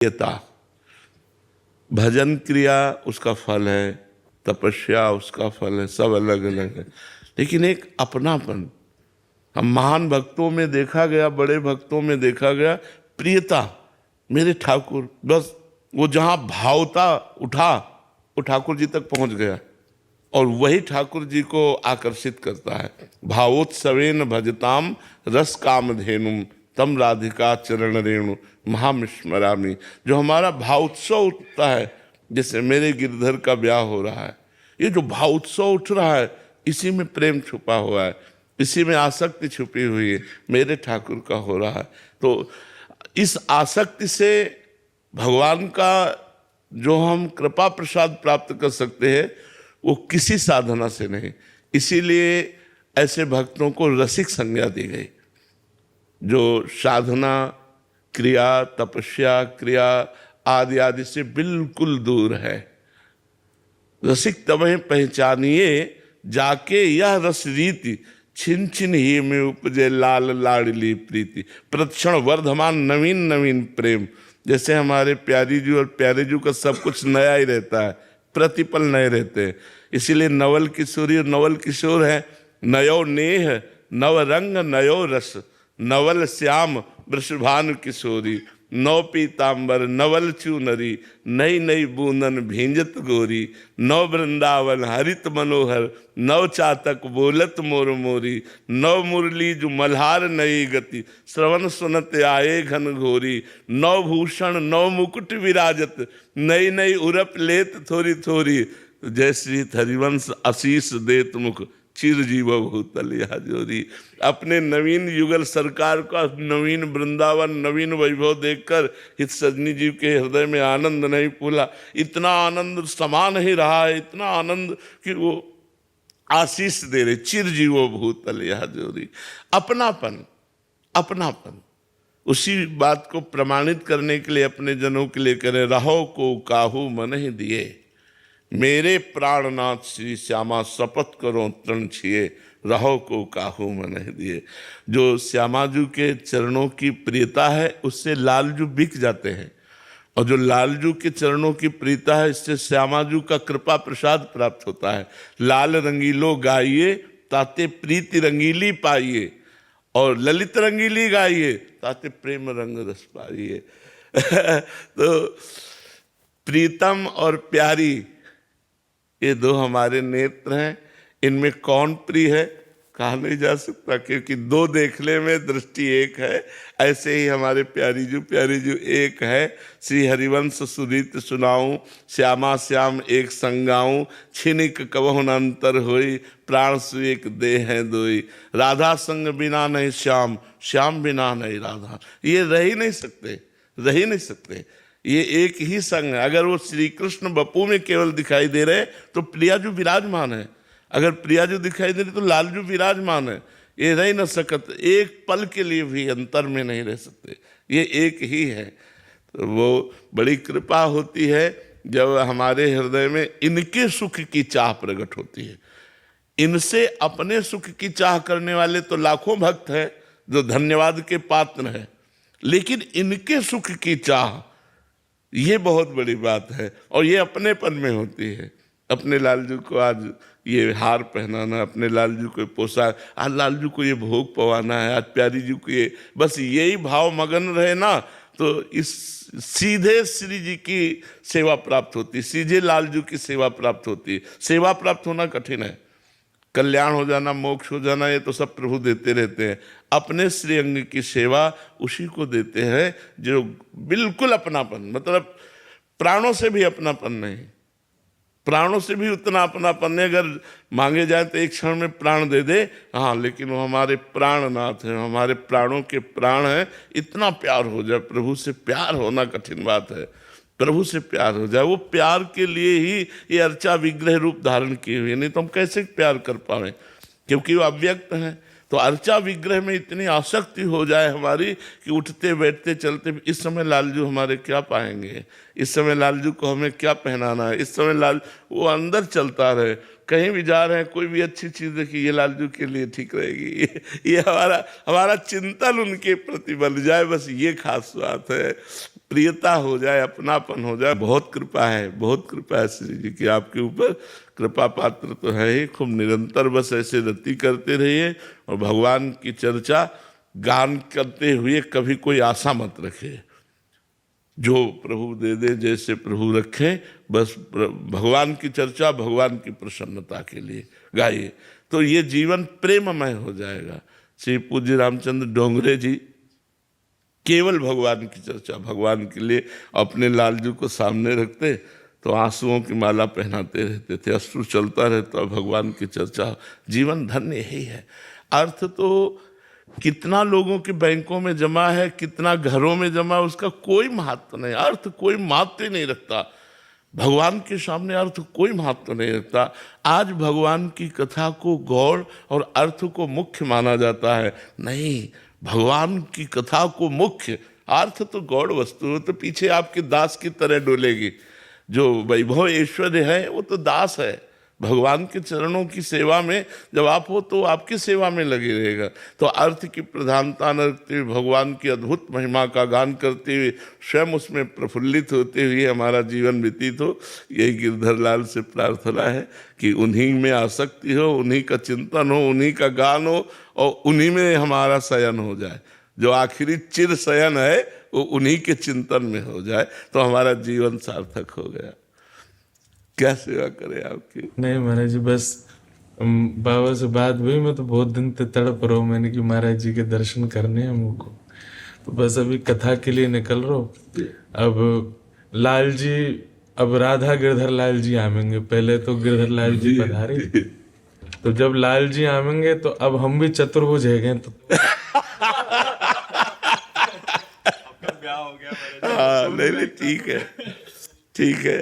प्रियता, भजन क्रिया उसका फल है, तपस्या उसका फल है, सब अलग अलग है, लेकिन एक अपनापन हम महान भक्तों में देखा गया, बड़े भक्तों में देखा गया। प्रियता, मेरे ठाकुर, बस वो जहाँ भावता उठा वो ठाकुर जी तक पहुँच गया, और वही ठाकुर जी को आकर्षित करता है। भावोत्सवेन भजताम रस काम धेनुम तम राधिका चरण रेणु महामिस्मरामी। जो हमारा भावोत्सव उठता है, जैसे मेरे गिरधर का ब्याह हो रहा है, ये जो भावोत्सव उठ रहा है, इसी में प्रेम छुपा हुआ है, इसी में आसक्ति छुपी हुई है, मेरे ठाकुर का हो रहा है। तो इस आसक्ति से भगवान का जो हम कृपा प्रसाद प्राप्त कर सकते हैं, वो किसी साधना से नहीं। इसीलिए ऐसे भक्तों को रसिक संज्ञा दी गई, जो साधना क्रिया, तपस्या क्रिया आदि आदि से बिल्कुल दूर है। रसिक तमें पहचानिए जाके यह रस रीति, छिन छिन ही में उपजे लाल लाडली प्रीति। प्रतिक्षण वर्धमान नवीन नवीन प्रेम। जैसे हमारे प्यारी जी और प्यारे जी का सब कुछ नया ही रहता है, प्रतिपल नए रहते हैं। इसीलिए नवल किशोरी और नवल किशोर है। नयो नेह नव रंग नयो रस, नवल श्याम वृषभानु किशोरी। नौ पीताम्बर नवल चूनरी, नई नई बूंदन भींजत गोरी। नव वृंदावन हरित मनोहर, नव चातक बोलत मोर मोरी। नव मुरली जो मल्हार नई गति, श्रवण सुनत आए घन घोरी। नव भूषण नव मुकुट विराजत, नई नई उरप लेत थोरी थोरी। जय श्री हरिवंश आशीष देत मुख, चिरजीव भूतल यह जोरी। अपने नवीन युगल सरकार का नवीन वृंदावन, नवीन वैभव देखकर हित सजनी जी के हृदय में आनंद नहीं फूला। इतना आनंद समा नहीं रहा है, इतना आनंद कि वो आशीष दे रहे, चिरजीव भूतल यह जोरी। अपनापन, अपनापन, उसी बात को प्रमाणित करने के लिए अपने जनों के लिए करें। रहो को काहू मन ही दिए, मेरे प्राणनाथ श्री श्यामा शपथ करो तृण छिए। रहो को काहू मन ही दिए। जो श्यामाजू के चरणों की प्रियता है, उससे लालजू बिक जाते हैं, और जो लालजू के चरणों की प्रियता है, इससे श्यामाजू का कृपा प्रसाद प्राप्त होता है। लाल रंगीलो गाइए ताते प्रीति रंगीली पाइए, और ललित रंगीली गाइए ताते प्रेम रंग रस पाइए। तो प्रीतम और प्यारी, ये दो हमारे नेत्र हैं। इनमें कौन प्रिय है कहा नहीं जा सकता, क्योंकि दो देखने में दृष्टि एक है। ऐसे ही हमारे प्यारी जू एक है। श्री हरिवंश सुरीत सुनाऊं, श्यामा श्याम एक संगाऊं। छिनिक कबहुन अंतर होई, प्राण सु एक देह है दोई। राधा संग बिना नहीं श्याम, श्याम बिना नहीं राधा। ये रह ही नहीं सकते, रह ही नहीं सकते। ये एक ही संग है। अगर वो श्री कृष्ण बपू में केवल दिखाई दे रहे तो प्रियाजू विराजमान है, अगर प्रियाजू दिखाई दे रहे तो लालजू विराजमान है। ये रह न सकत, एक पल के लिए भी अंतर में नहीं रह सकते, ये एक ही है। तो वो बड़ी कृपा होती है जब हमारे हृदय में इनके सुख की चाह प्रकट होती है। इनसे अपने सुख की चाह करने वाले तो लाखों भक्त हैं जो धन्यवाद के पात्र हैं, लेकिन इनके सुख की चाह, ये बहुत बड़ी बात है। और ये अपनेपन में होती है। अपने लालजू को आज ये हार पहनाना, अपने लालजू को पोशाक, आज लालजू को ये भोग पवाना है, आज प्यारी जी को ये, बस यही भाव मगन रहे ना, तो इस सीधे श्री जी की सेवा प्राप्त होती, सीधे लालजू की सेवा प्राप्त होती। सेवा प्राप्त होना कठिन है, कल्याण हो जाना, मोक्ष हो जाना, ये तो सब प्रभु देते रहते हैं। अपने श्री अंग की सेवा उसी को देते हैं जो बिल्कुल अपनापन, मतलब प्राणों से भी अपनापन नहीं, प्राणों से भी उतना अपनापन नहीं। अगर मांगे जाए तो एक क्षण में प्राण दे दे, हाँ, लेकिन वो हमारे प्राणनाथ हैं, हमारे प्राणों के प्राण हैं। इतना प्यार हो जाए, प्रभु से प्यार होना कठिन बात है। प्रभु से प्यार हो जाए, वो प्यार के लिए ही ये अर्चा विग्रह रूप धारण किए हुए, नहीं तो हम कैसे प्यार कर पाए, क्योंकि वो अव्यक्त हैं। तो अर्चा विग्रह में इतनी आसक्ति हो जाए हमारी कि उठते बैठते चलते, इस समय लालजू हमारे क्या पाएंगे, इस समय लालजू को हमें क्या पहनाना है, इस समय लाल, वो अंदर चलता रहे। कहीं भी जा रहे हैं, कोई भी अच्छी चीज देखिए, ये लालजू के लिए ठीक रहेगी, ये हमारा चिंतन उनके प्रति बन जाए, बस ये खास बात है। प्रियता हो जाए, अपनापन हो जाए। बहुत कृपा है, बहुत कृपा है श्री जी की आपके ऊपर। कृपा पात्र तो है ही, खूब निरंतर बस ऐसे रति करते रहिए और भगवान की चर्चा गान करते हुए कभी कोई आशा मत रखे। जो प्रभु दे दे, जैसे प्रभु रखे, बस भगवान की चर्चा भगवान की प्रसन्नता के लिए गाइए, तो ये जीवन प्रेममय हो जाएगा। श्री पूज्य रामचंद्र डोंगरे जी केवल भगवान की चर्चा, भगवान के लिए अपने लालजू को सामने रखते तो आंसुओं की माला पहनाते रहते थे, अश्रु चलता रहता, भगवान की चर्चा। जीवन धन्य यही है। अर्थ तो कितना लोगों के बैंकों में जमा है, कितना घरों में जमा, उसका कोई महत्व नहीं, अर्थ कोई महत्व नहीं रखता। भगवान के सामने अर्थ कोई महत्व नहीं रखता। आज भगवान की कथा को गौड़ और अर्थ को मुख्य माना जाता है। नहीं, भगवान की कथा को मुख्य, अर्थ तो गौड़ वस्तु है, तो पीछे आपके दास की तरह डोलेगी। जो वैभव ऐश्वर्य है वो तो दास है, भगवान के चरणों की सेवा में जब आप हो तो आपकी सेवा में लगे रहेगा। तो अर्थ की प्रधानता न रखते हुए भगवान की अद्भुत महिमा का गान करते हुए स्वयं उसमें प्रफुल्लित होते हुए हमारा जीवन व्यतीत हो। यही गिरधर लाल से प्रार्थना है कि उन्हीं में आसक्ति हो, उन्हीं का चिंतन हो, उन्हीं का गान हो और उन्हीं में हमारा शयन हो जाए। जो आखिरी चिर शयन है वो उन्हीं के चिंतन में हो जाए तो हमारा जीवन सार्थक हो गया। क्या सेवा करे आपकी? नहीं महाराज जी, बस बाबा से बात हुई, मैं तो बहुत दिन से तड़प रहा हूँ, मैंने कि महाराज जी के दर्शन करने हैं मुझको, तो बस अभी कथा के लिए निकल रहा हूँ। अब लाल जी, अब राधा गिरधर लाल जी आवेंगे, पहले तो गिरधर लाल जी पधारे, तो जब लाल जी आवेंगे तो अब हम भी चतुर्भुज है गए तो हाँ, नहीं ठीक है, ठीक है।